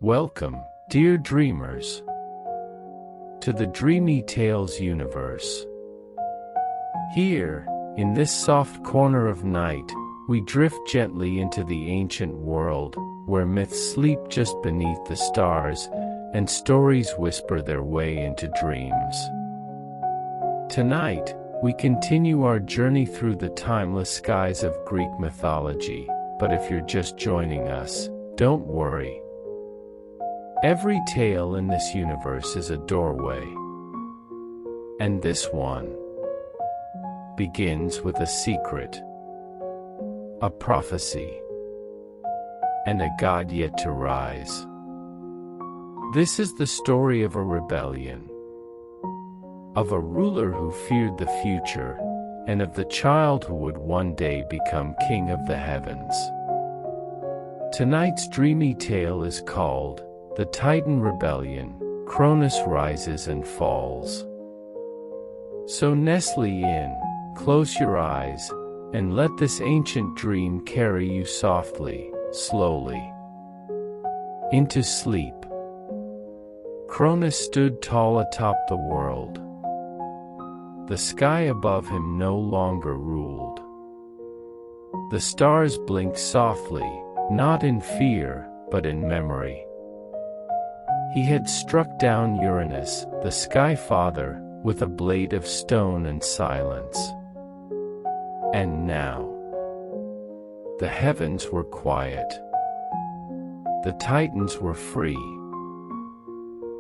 Welcome, dear dreamers, to the Dreamy Tales Universe. Here, in this soft corner of night, we drift gently into the ancient world, where myths sleep just beneath the stars, and stories whisper their way into dreams. Tonight, we continue our journey through the timeless skies of Greek mythology, but if you're just joining us, don't worry. Every tale in this universe is a doorway. And this one begins with a secret, a prophecy, and a god yet to rise. This is the story of a rebellion, of a ruler who feared the future, and of the child who would one day become king of the heavens. Tonight's dreamy tale is called The Titan Rebellion. Cronus rises and falls. So nestle in, close your eyes, and let this ancient dream carry you softly, slowly, into sleep. Cronus stood tall atop the world. The sky above him no longer ruled. The stars blinked softly, not in fear, but in memory. He had struck down Uranus, the sky father, with a blade of stone and silence. And now, the heavens were quiet. The Titans were free.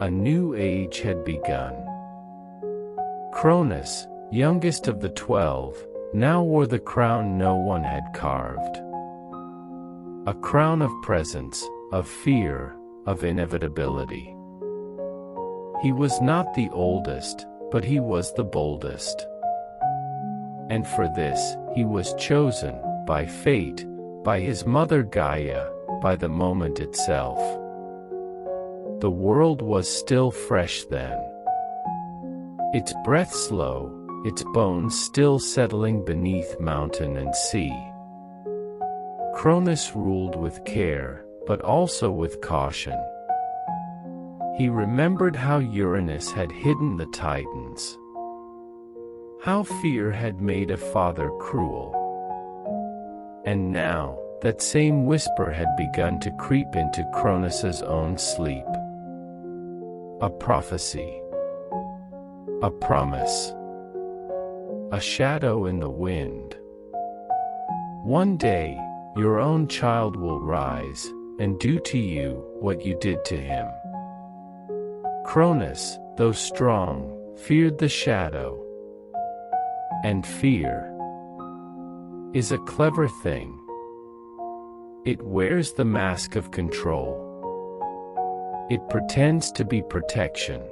A new age had begun. Cronus, youngest of the 12, now wore the crown no one had carved. A crown of presence, of fear, of inevitability. He was not the oldest, but he was the boldest. And for this, he was chosen, by fate, by his mother Gaia, by the moment itself. The world was still fresh then. Its breath slow, its bones still settling beneath mountain and sea. Cronus ruled with care, but also with caution. He remembered how Uranus had hidden the Titans, how fear had made a father cruel. And now, that same whisper had begun to creep into Cronus's own sleep. A prophecy, a promise, a shadow in the wind. One day, your own child will rise, and do to you what you did to him. Cronus, though strong, feared the shadow. And fear is a clever thing. It wears the mask of control. It pretends to be protection.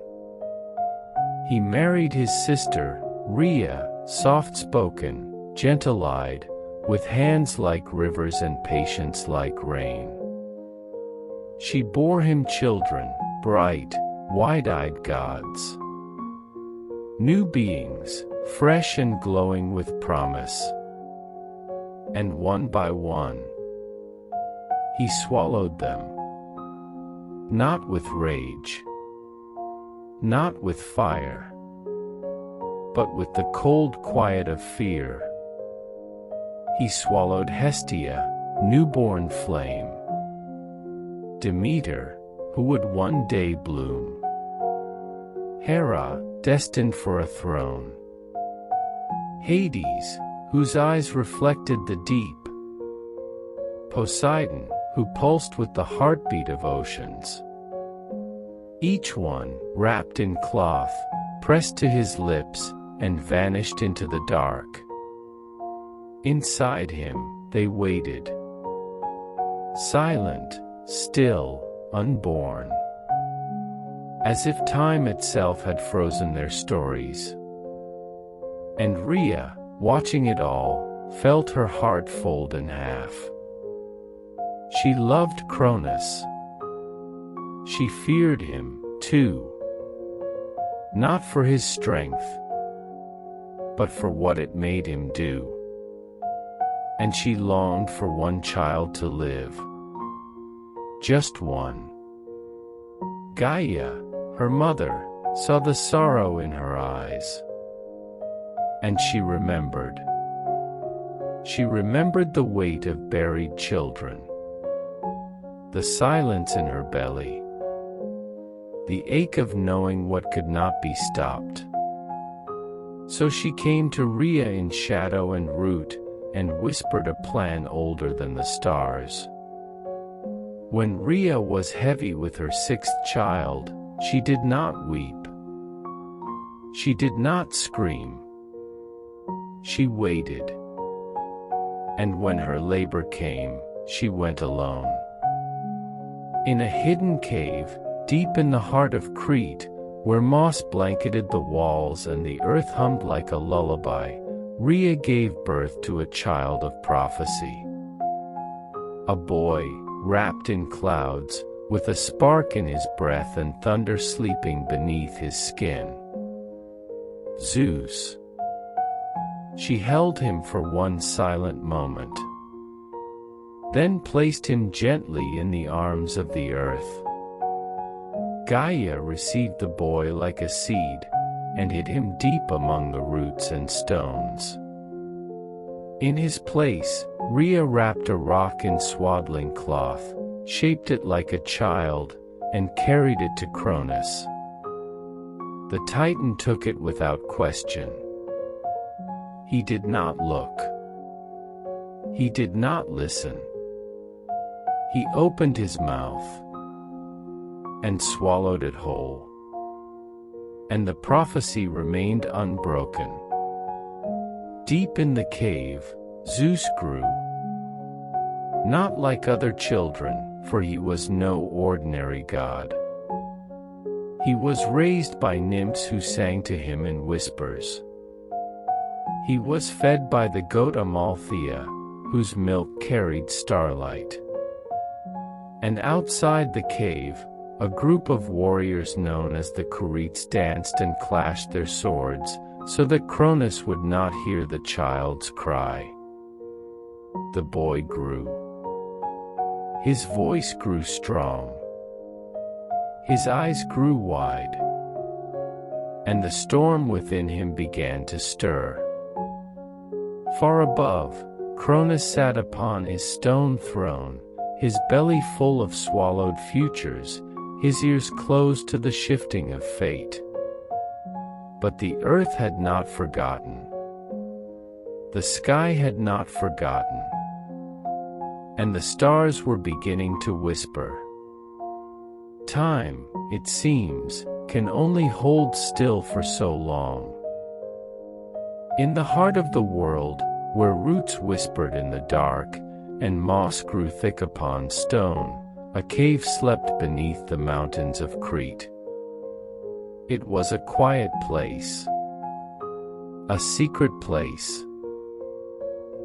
He married his sister, Rhea, soft-spoken, gentle-eyed, with hands like rivers and patience like rain. She bore him children, bright, wide-eyed gods. New beings, fresh and glowing with promise. And one by one, he swallowed them. Not with rage, not with fire, but with the cold quiet of fear. He swallowed Hestia, newborn flame. Demeter, who would one day bloom. Hera, destined for a throne. Hades, whose eyes reflected the deep. Poseidon, who pulsed with the heartbeat of oceans. Each one, wrapped in cloth, pressed to his lips, and vanished into the dark. Inside him, they waited. Silent, still, unborn. As if time itself had frozen their stories. And Rhea, watching it all, felt her heart fold in half. She loved Cronus. She feared him, too. Not for his strength, but for what it made him do. And she longed for one child to live. Just one. Gaia, her mother, saw the sorrow in her eyes. And she remembered. She remembered the weight of buried children, the silence in her belly, the ache of knowing what could not be stopped. So she came to Rhea in shadow and root, and whispered a plan older than the stars. When Rhea was heavy with her sixth child, she did not weep. She did not scream. She waited. And when her labor came, she went alone. In a hidden cave, deep in the heart of Crete, where moss blanketed the walls and the earth hummed like a lullaby, Rhea gave birth to a child of prophecy. A boy, wrapped in clouds, with a spark in his breath and thunder sleeping beneath his skin. Zeus. She held him for one silent moment, then placed him gently in the arms of the earth. Gaia received the boy like a seed, and hid him deep among the roots and stones. In his place, Rhea wrapped a rock in swaddling cloth, shaped it like a child, and carried it to Cronus. The Titan took it without question. He did not look. He did not listen. He opened his mouth and swallowed it whole. And the prophecy remained unbroken. Deep in the cave, Zeus grew. Not like other children, for he was no ordinary god. He was raised by nymphs who sang to him in whispers. He was fed by the goat Amalthea, whose milk carried starlight. And outside the cave, a group of warriors known as the Curetes danced and clashed their swords, so that Cronus would not hear the child's cry. The boy grew. His voice grew strong. His eyes grew wide. And the storm within him began to stir. Far above, Cronus sat upon his stone throne, his belly full of swallowed futures, his ears closed to the shifting of fate. But the earth had not forgotten. The sky had not forgotten. And the stars were beginning to whisper. Time, it seems, can only hold still for so long. In the heart of the world, where roots whispered in the dark, and moss grew thick upon stone, a cave slept beneath the mountains of Crete. It was a quiet place, a secret place,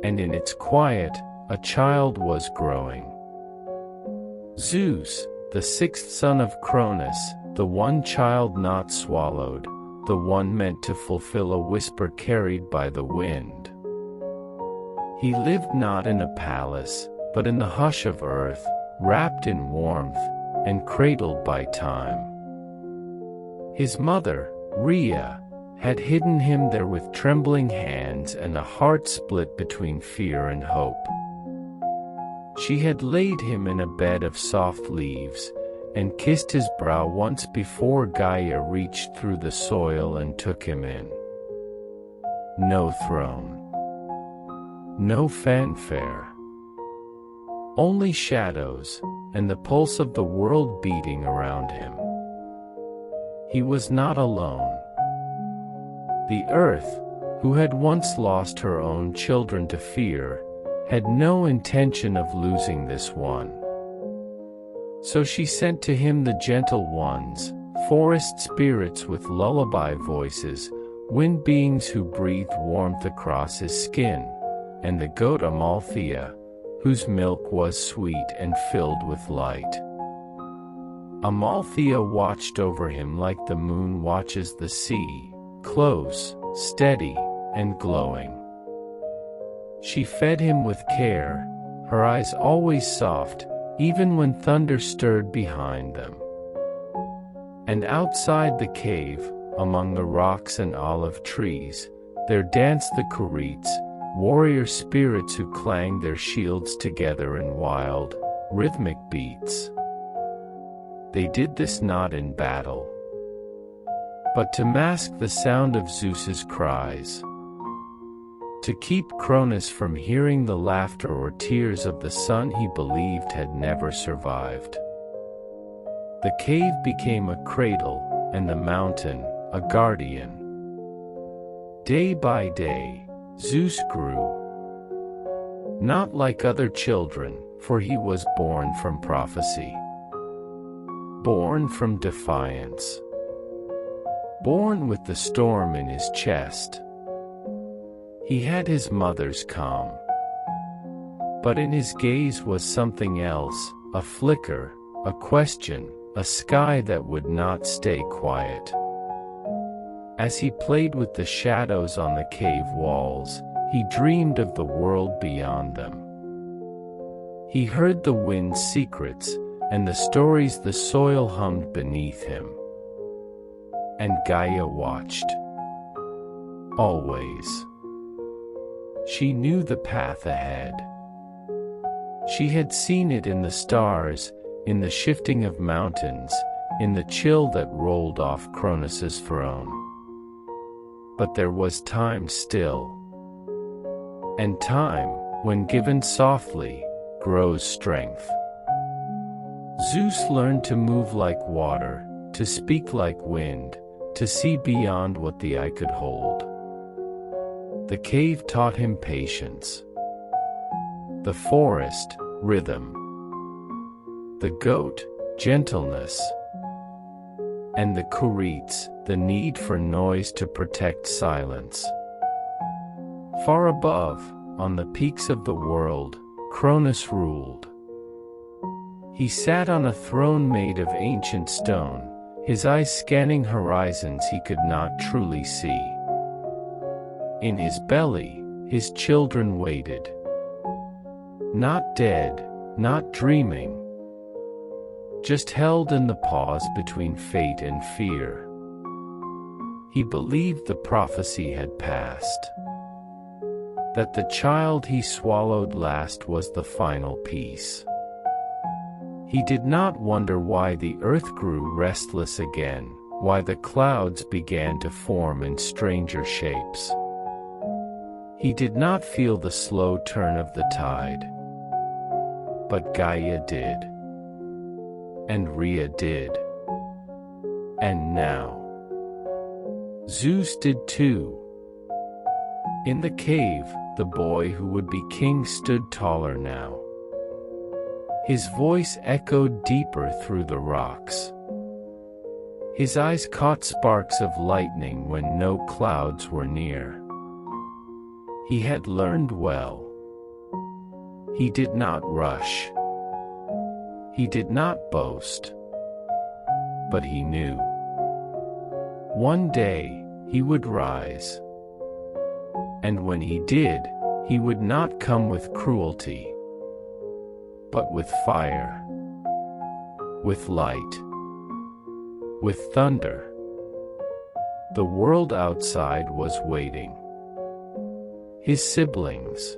and in its quiet, a child was growing. Zeus, the sixth son of Cronus, the one child not swallowed, the one meant to fulfill a whisper carried by the wind. He lived not in a palace, but in the hush of earth, wrapped in warmth, and cradled by time. His mother, Rhea, had hidden him there with trembling hands and a heart split between fear and hope. She had laid him in a bed of soft leaves, and kissed his brow once before Gaia reached through the soil and took him in. No throne. No fanfare. Only shadows, and the pulse of the world beating around him. He was not alone. The earth, who had once lost her own children to fear, had no intention of losing this one. So she sent to him the gentle ones, forest spirits with lullaby voices, wind beings who breathed warmth across his skin, and the goat Amalthea, whose milk was sweet and filled with light. Amalthea watched over him like the moon watches the sea, close, steady, and glowing. She fed him with care, her eyes always soft, even when thunder stirred behind them. And outside the cave, among the rocks and olive trees, there danced the Curetes, warrior spirits who clanged their shields together in wild, rhythmic beats. They did this not in battle, but to mask the sound of Zeus's cries, to keep Cronus from hearing the laughter or tears of the son he believed had never survived. The cave became a cradle, and the mountain, a guardian. Day by day, Zeus grew. Not like other children, for he was born from prophecy. Born from defiance. Born with the storm in his chest. He had his mother's calm. But in his gaze was something else, a flicker, a question, a sky that would not stay quiet. As he played with the shadows on the cave walls, he dreamed of the world beyond them. He heard the wind's secrets, and the stories the soil hummed beneath him. And Gaia watched. Always. She knew the path ahead. She had seen it in the stars, in the shifting of mountains, in the chill that rolled off Cronus's throne. But there was time still. And time, when given softly, grows strength. Zeus learned to move like water, to speak like wind, to see beyond what the eye could hold. The cave taught him patience. The forest, rhythm. The goat, gentleness. And the Curetes, the need for noise to protect silence. Far above, on the peaks of the world, Cronus ruled. He sat on a throne made of ancient stone, his eyes scanning horizons he could not truly see. In his belly, his children waited. Not dead, not dreaming. Just held in the pause between fate and fear. He believed the prophecy had passed. That the child he swallowed last was the final piece. He did not wonder why the earth grew restless again, why the clouds began to form in stranger shapes. He did not feel the slow turn of the tide. But Gaia did. And Rhea did. And now Zeus did too. In the cave, the boy who would be king stood taller now. His voice echoed deeper through the rocks. His eyes caught sparks of lightning when no clouds were near. He had learned well. He did not rush. He did not boast. But he knew. One day, he would rise. And when he did, he would not come with cruelty, but with fire, with light, with thunder. The world outside was waiting. His siblings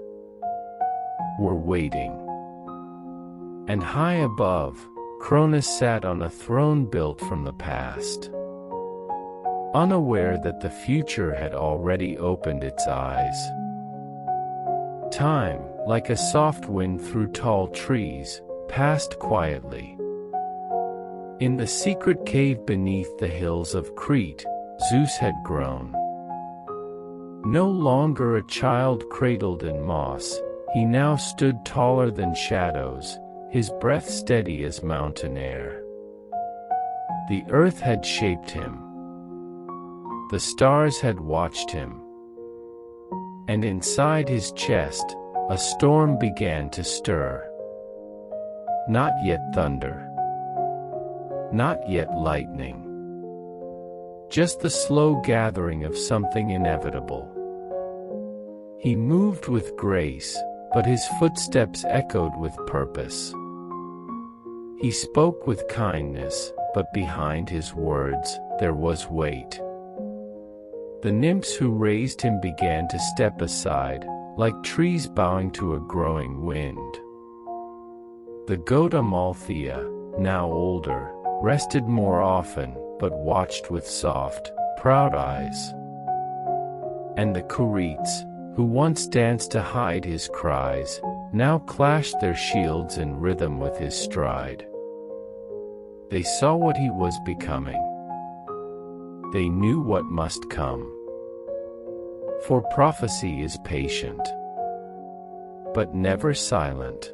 were waiting. And high above, Cronus sat on a throne built from the past, unaware that the future had already opened its eyes. Time, like a soft wind through tall trees, passed quietly. In the secret cave beneath the hills of Crete, Zeus had grown. No longer a child cradled in moss, he now stood taller than shadows, his breath steady as mountain air. The earth had shaped him. The stars had watched him. And inside his chest, a storm began to stir. Not yet thunder. Not yet lightning. Just the slow gathering of something inevitable. He moved with grace, but his footsteps echoed with purpose. He spoke with kindness, but behind his words, there was weight. The nymphs who raised him began to step aside, like trees bowing to a growing wind. The goat Amalthea, now older, rested more often, but watched with soft, proud eyes. And the Curetes, who once danced to hide his cries, now clashed their shields in rhythm with his stride. They saw what he was becoming. They knew what must come. For prophecy is patient, but never silent.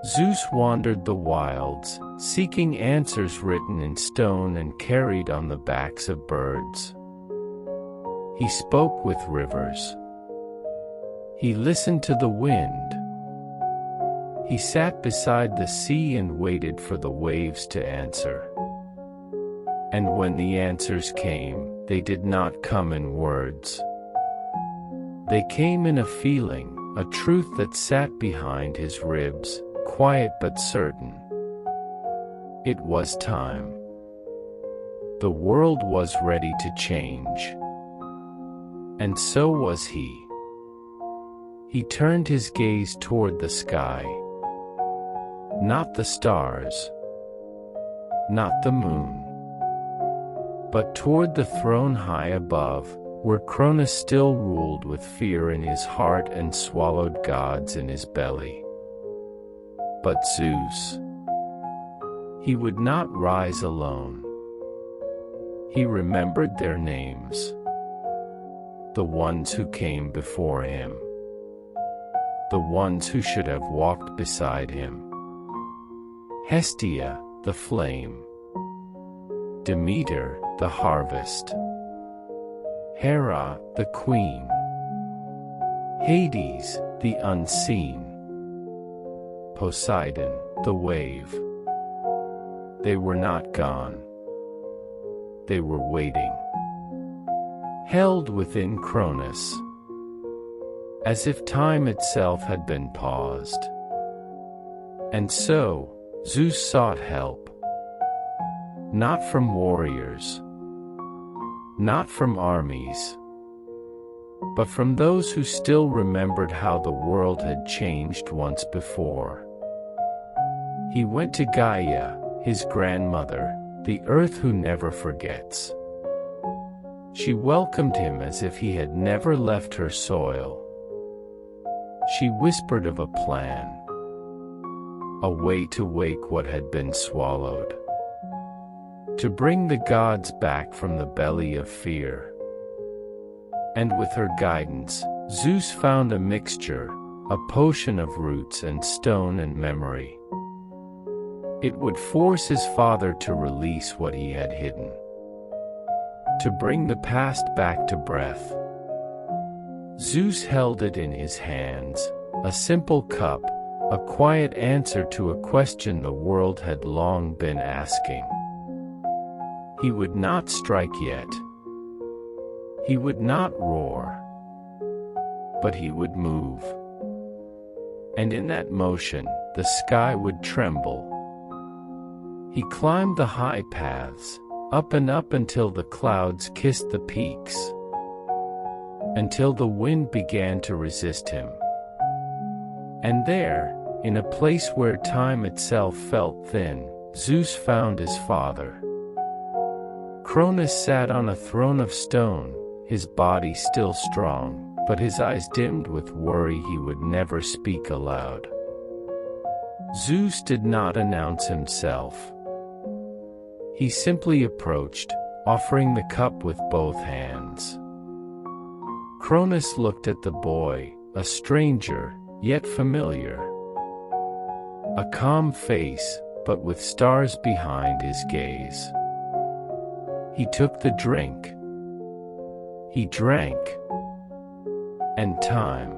Zeus wandered the wilds, seeking answers written in stone and carried on the backs of birds. He spoke with rivers. He listened to the wind. He sat beside the sea and waited for the waves to answer. And when the answers came, they did not come in words. They came in a feeling, a truth that sat behind his ribs, quiet but certain. It was time. The world was ready to change. And so was he. He turned his gaze toward the sky. Not the stars, not the moon, but toward the throne high above, where Cronus still ruled with fear in his heart and swallowed gods in his belly. But Zeus, he would not rise alone. He remembered their names, the ones who came before him, the ones who should have walked beside him. Hestia, the flame. Demeter, the harvest. Hera, the queen. Hades, the unseen. Poseidon, the wave. They were not gone. They were waiting. Held within Cronus, as if time itself had been paused. And so, Zeus sought help. Not from warriors, not from armies, but from those who still remembered how the world had changed once before. He went to Gaia, his grandmother, the earth who never forgets. She welcomed him as if he had never left her soil. She whispered of a plan, a way to wake what had been swallowed, to bring the gods back from the belly of fear. And with her guidance, Zeus found a mixture, a potion of roots and stone and memory. It would force his father to release what he had hidden, to bring the past back to breath. Zeus held it in his hands, a simple cup, a quiet answer to a question the world had long been asking. He would not strike yet. He would not roar. But he would move. And in that motion, the sky would tremble. He climbed the high paths, up and up until the clouds kissed the peaks, until the wind began to resist him. And there, in a place where time itself felt thin, Zeus found his father. Cronus sat on a throne of stone, his body still strong, but his eyes dimmed with worry he would never speak aloud. Zeus did not announce himself. He simply approached, offering the cup with both hands. Cronus looked at the boy, a stranger, yet familiar. A calm face, but with stars behind his gaze. He took the drink. He drank. And time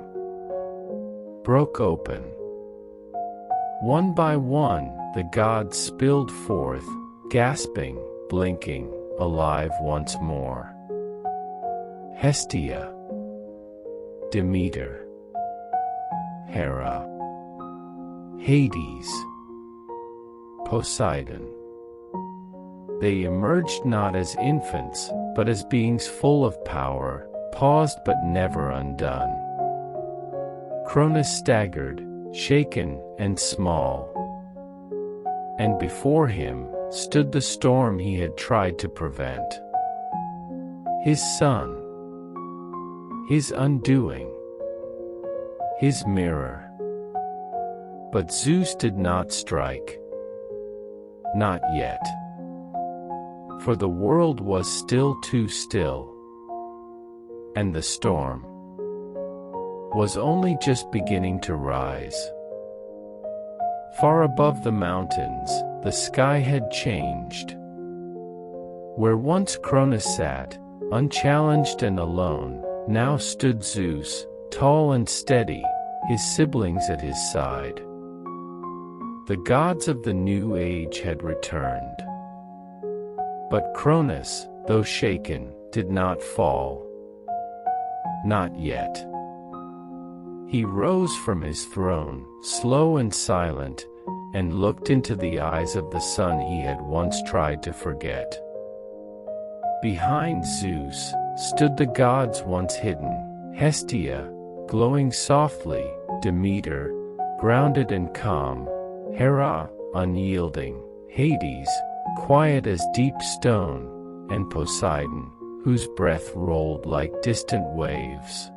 broke open. One by one, the gods spilled forth, gasping, blinking, alive once more. Hestia, Demeter, Hera, Hades, Poseidon, they emerged not as infants, but as beings full of power, paused but never undone. Cronus staggered, shaken and small, and before him stood the storm he had tried to prevent. His son, his undoing, his mirror. But Zeus did not strike. Not yet. For the world was still too still, and the storm was only just beginning to rise. Far above the mountains, the sky had changed. Where once Cronus sat, unchallenged and alone, now stood Zeus, tall and steady, his siblings at his side. The gods of the new age had returned. But Cronus, though shaken, did not fall. Not yet. He rose from his throne, slow and silent, and looked into the eyes of the son he had once tried to forget. Behind Zeus stood the gods once hidden, Hestia, glowing softly, Demeter, grounded and calm, Hera, unyielding, Hades, quiet as deep stone, and Poseidon, whose breath rolled like distant waves.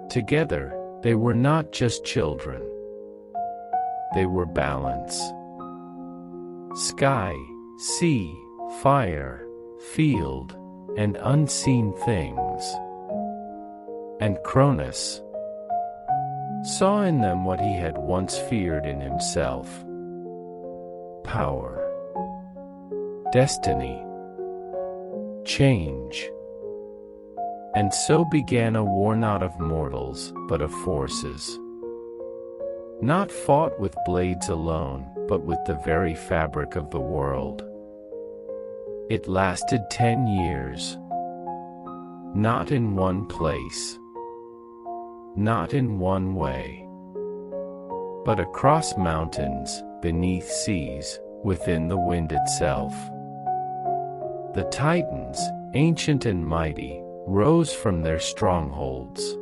Together, they were not just children. They were balance. Sky, sea, fire, field, and unseen things. And Cronus saw in them what he had once feared in himself: power, destiny, change. And so began a war not of mortals, but of forces. Not fought with blades alone, but with the very fabric of the world. It lasted 10 years. Not in one place. Not in one way. But across mountains, beneath seas, within the wind itself. The Titans, ancient and mighty, rose from their strongholds.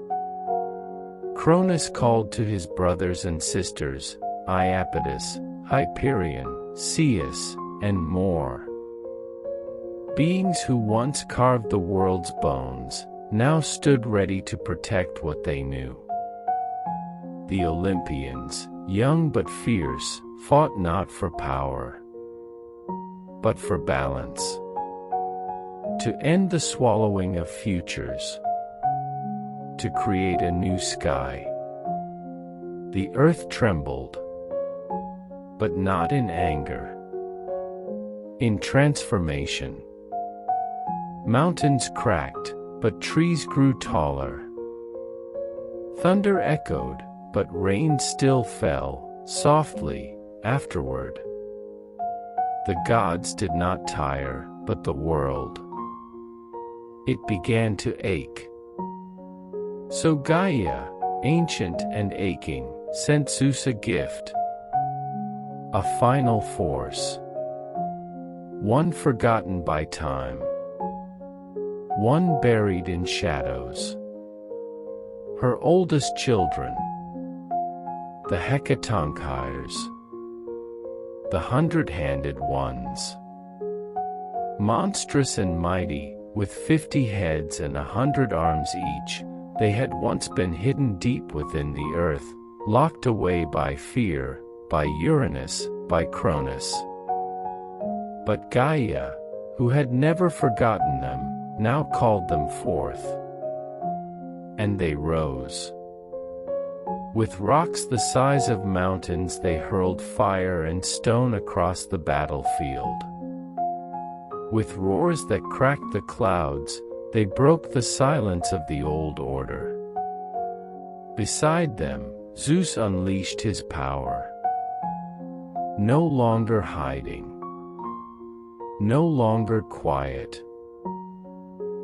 Cronus called to his brothers and sisters, Iapetus, Hyperion, Ceus, and more. Beings who once carved the world's bones, now stood ready to protect what they knew. The Olympians, young but fierce, fought not for power, but for balance. To end the swallowing of futures. To create a new sky. The earth trembled, but not in anger. In transformation. Mountains cracked, but trees grew taller. Thunder echoed, but rain still fell, softly, afterward. The gods did not tire, but the world. It began to ache. So Gaia, ancient and aching, sent Zeus a gift. A final force. One forgotten by time. One buried in shadows. Her oldest children. The Hecatonchires. The 100-handed ones. Monstrous and mighty, with 50 heads and 100 arms each, they had once been hidden deep within the earth, locked away by fear, by Uranus, by Cronus. But Gaia, who had never forgotten them, now called them forth. And they rose. With rocks the size of mountains they hurled fire and stone across the battlefield. With roars that cracked the clouds, they broke the silence of the old order. Beside them, Zeus unleashed his power. No longer hiding. No longer quiet.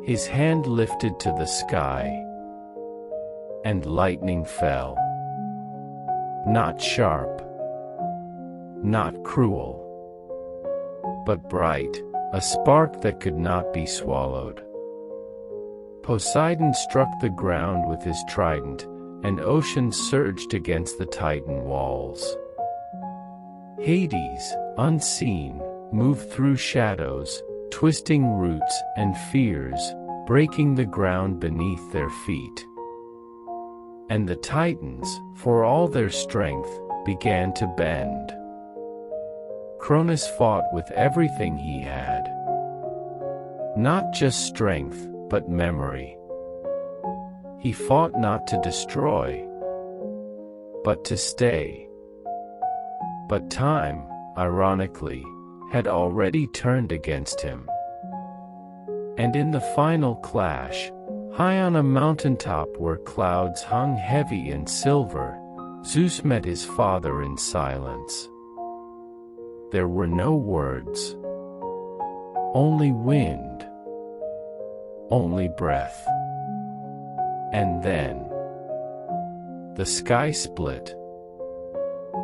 His hand lifted to the sky, and lightning fell. Not sharp. Not cruel. but bright, a spark that could not be swallowed. Poseidon struck the ground with his trident, and ocean surged against the Titan walls. Hades, unseen, moved through shadows, twisting roots and fears, breaking the ground beneath their feet. And the Titans, for all their strength, began to bend. Cronus fought with everything he had. Not just strength, but memory. He fought not to destroy, but to stay. But time, ironically, had already turned against him. And in the final clash, high on a mountaintop where clouds hung heavy and silver, Zeus met his father in silence. There were no words. Only wind. Only breath. And then the sky split.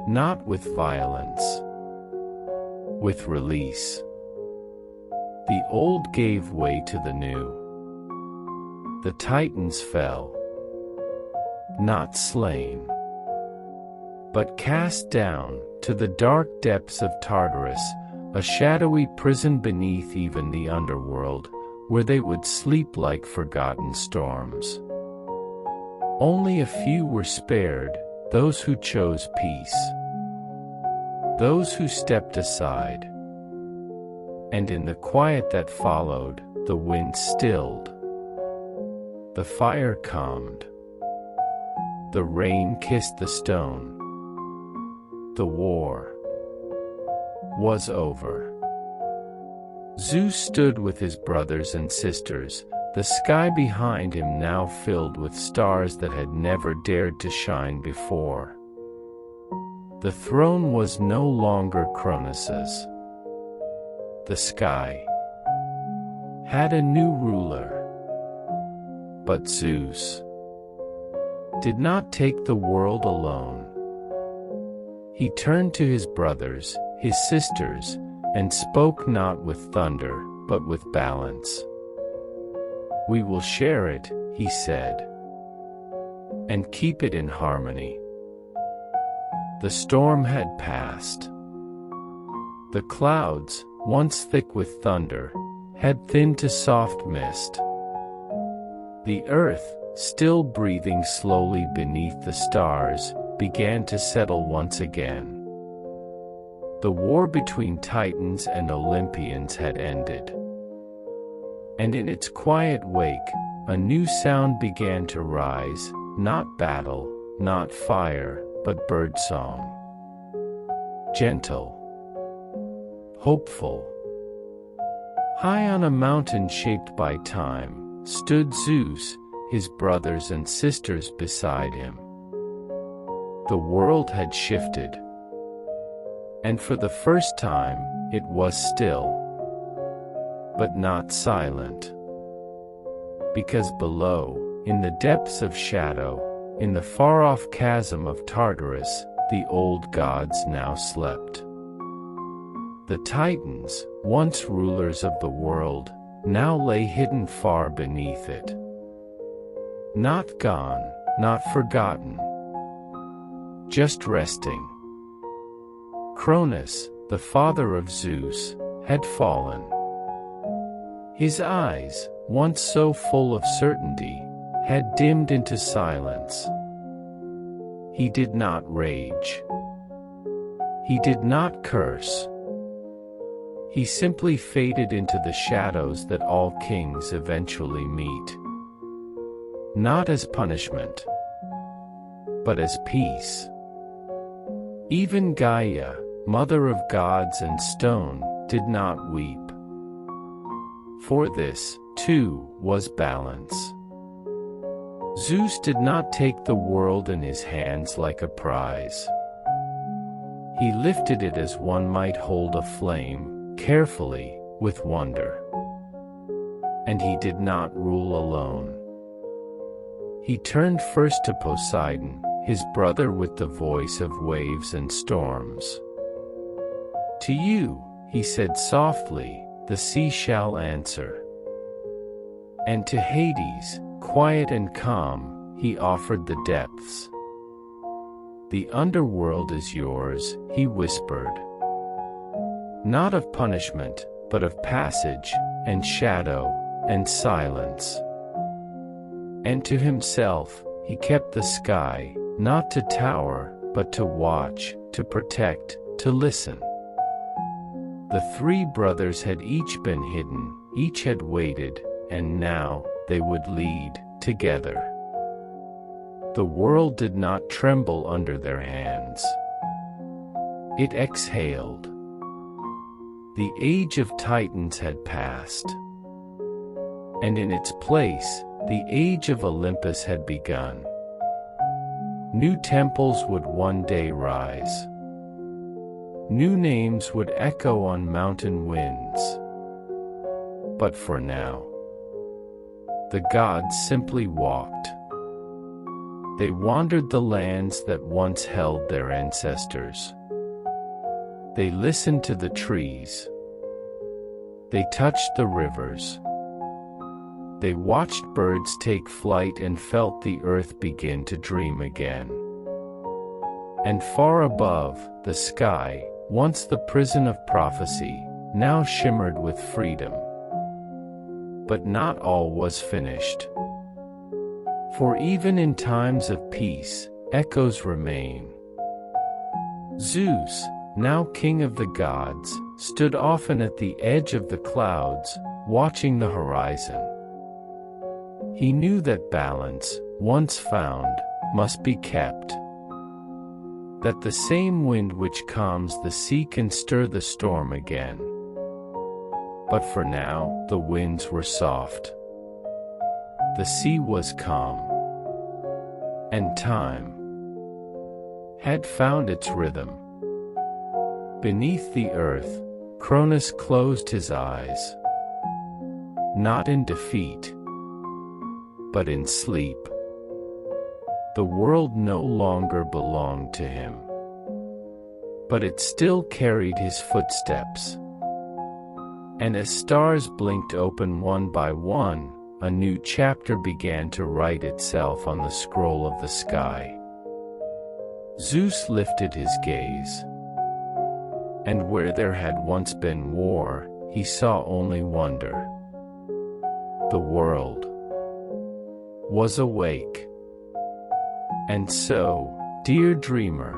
Not with violence. With release. The old gave way to the new. The Titans fell. Not slain, but cast down to the dark depths of Tartarus, a shadowy prison beneath even the underworld, where they would sleep like forgotten storms. Only a few were spared, those who chose peace. Those who stepped aside. And in the quiet that followed, the wind stilled. The fire calmed. The rain kissed the stone. The war was over. Zeus stood with his brothers and sisters, the sky behind him now filled with stars that had never dared to shine before. The throne was no longer Cronus's. The sky had a new ruler. But Zeus did not take the world alone. He turned to his brothers, his sisters, and spoke not with thunder, but with balance. "We will share it," he said, "and keep it in harmony." The storm had passed. The clouds, once thick with thunder, had thinned to soft mist. The earth, still breathing slowly beneath the stars, began to settle once again. The war between Titans and Olympians had ended. And in its quiet wake, a new sound began to rise, not battle, not fire, but birdsong. Gentle. Hopeful. High on a mountain shaped by time, stood Zeus, his brothers and sisters beside him. The world had shifted. And for the first time, it was still. But not silent. Because below, in the depths of shadow, in the far-off chasm of Tartarus, the old gods now slept. The Titans, once rulers of the world, now lay hidden far beneath it. Not gone, not forgotten. Just resting. Cronus, the father of Zeus, had fallen. His eyes, once so full of certainty, had dimmed into silence. He did not rage. He did not curse. He simply faded into the shadows that all kings eventually meet. Not as punishment, but as peace. Even Gaia, mother of gods and stone, did not weep. For this, too, was balance. Zeus did not take the world in his hands like a prize. He lifted it as one might hold a flame, carefully, with wonder. And he did not rule alone. He turned first to Poseidon, his brother with the voice of waves and storms. "To you," he said softly, the sea shall answer. And to Hades, quiet and calm, he offered the depths. The underworld is yours, he whispered. Not of punishment, but of passage, and shadow, and silence. And to himself, he kept the sky, not to tower, but to watch, to protect, to listen. The three brothers had each been hidden, each had waited, and now they would lead, together. The world did not tremble under their hands. It exhaled. The age of Titans had passed. And in its place, the age of Olympus had begun. New temples would one day rise. New names would echo on mountain winds. But for now, the gods simply walked. They wandered the lands that once held their ancestors. They listened to the trees. They touched the rivers. They watched birds take flight and felt the earth begin to dream again. And far above, the sky, once the prison of prophecy, now shimmered with freedom. But not all was finished. For even in times of peace, echoes remain. Zeus, now king of the gods, stood often at the edge of the clouds, watching the horizon. He knew that balance, once found, must be kept. That the same wind which calms the sea can stir the storm again. But for now, the winds were soft. The sea was calm. And time had found its rhythm. Beneath the earth, Cronus closed his eyes. Not in defeat, but in sleep. The world no longer belonged to him. But it still carried his footsteps. And as stars blinked open one by one, a new chapter began to write itself on the scroll of the sky. Zeus lifted his gaze. And where there had once been war, he saw only wonder. The world was awake. And so, dear dreamer,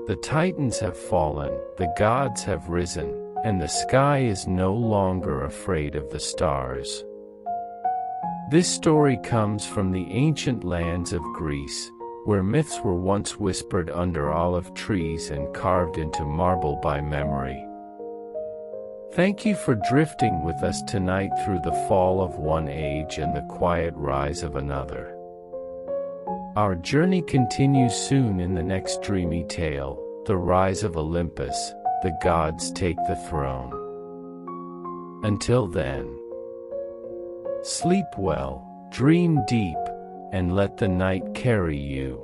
the Titans have fallen, the gods have risen, and the sky is no longer afraid of the stars. This story comes from the ancient lands of Greece, where myths were once whispered under olive trees and carved into marble by memory. Thank you for drifting with us tonight through the fall of one age and the quiet rise of another. Our journey continues soon in the next dreamy tale, The Rise of Olympus, the gods take the throne. Until then, sleep well, dream deep, and let the night carry you.